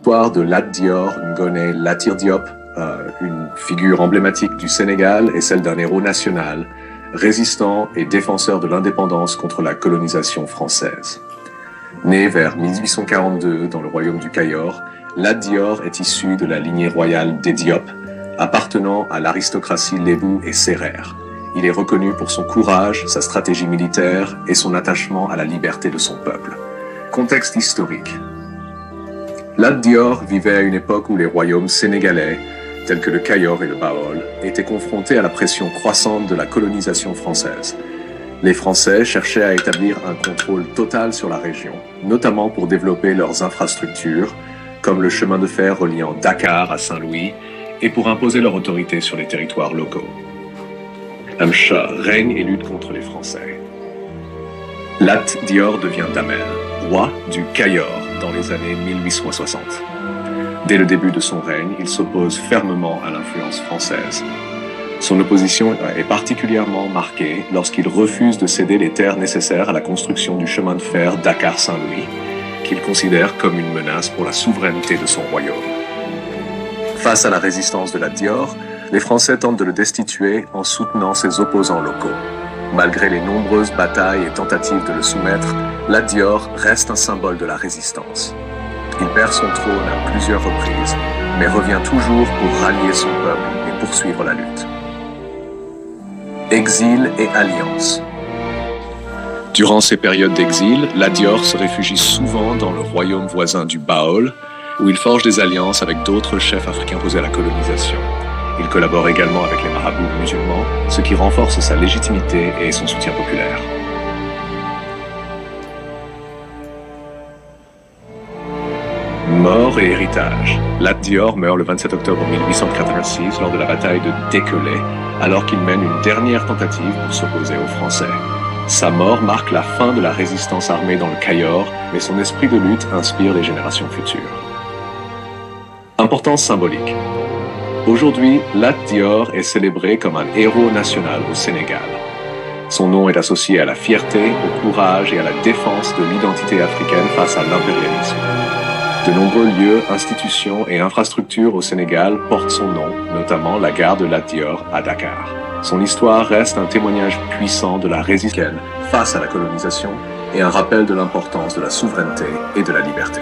L'histoire de Lat Dior Ngoné Latyr Diop, une figure emblématique du Sénégal, est celle d'un héros national, résistant et défenseur de l'indépendance contre la colonisation française. Né vers 1842 dans le royaume du Cayor, Lat Dior est issu de la lignée royale des Diop, appartenant à l'aristocratie lébou et sérère. Il est reconnu pour son courage, sa stratégie militaire et son attachement à la liberté de son peuple. Contexte historique. Lat Dior vivait à une époque où les royaumes sénégalais, tels que le Cayor et le Baol, étaient confrontés à la pression croissante de la colonisation française. Les Français cherchaient à établir un contrôle total sur la région, notamment pour développer leurs infrastructures, comme le chemin de fer reliant Dakar à Saint-Louis, et pour imposer leur autorité sur les territoires locaux. Amcha règne et lutte contre les Français. Lat Dior devient Damel, roi du Cayor, dans les années 1860. Dès le début de son règne, il s'oppose fermement à l'influence française. Son opposition est particulièrement marquée lorsqu'il refuse de céder les terres nécessaires à la construction du chemin de fer Dakar-Saint-Louis, qu'il considère comme une menace pour la souveraineté de son royaume. Face à la résistance de Lat Dior, les Français tentent de le destituer en soutenant ses opposants locaux. Malgré les nombreuses batailles et tentatives de le soumettre, Lat Dior reste un symbole de la résistance. Il perd son trône à plusieurs reprises, mais revient toujours pour rallier son peuple et poursuivre la lutte. Exil et alliance. Durant ces périodes d'exil, Lat Dior se réfugie souvent dans le royaume voisin du Baol, où il forge des alliances avec d'autres chefs africains opposés à la colonisation. Il collabore également avec les marabouts musulmans, ce qui renforce sa légitimité et son soutien populaire. Mort et héritage. Lat Dior meurt le 27 octobre 1886 lors de la bataille de Dékelé, alors qu'il mène une dernière tentative pour s'opposer aux Français. Sa mort marque la fin de la résistance armée dans le Cayor, mais son esprit de lutte inspire les générations futures. Importance symbolique. Aujourd'hui, Lat Dior est célébré comme un héros national au Sénégal. Son nom est associé à la fierté, au courage et à la défense de l'identité africaine face à l'impérialisme. De nombreux lieux, institutions et infrastructures au Sénégal portent son nom, notamment la gare de Lat Dior à Dakar. Son histoire reste un témoignage puissant de la résistance face à la colonisation et un rappel de l'importance de la souveraineté et de la liberté.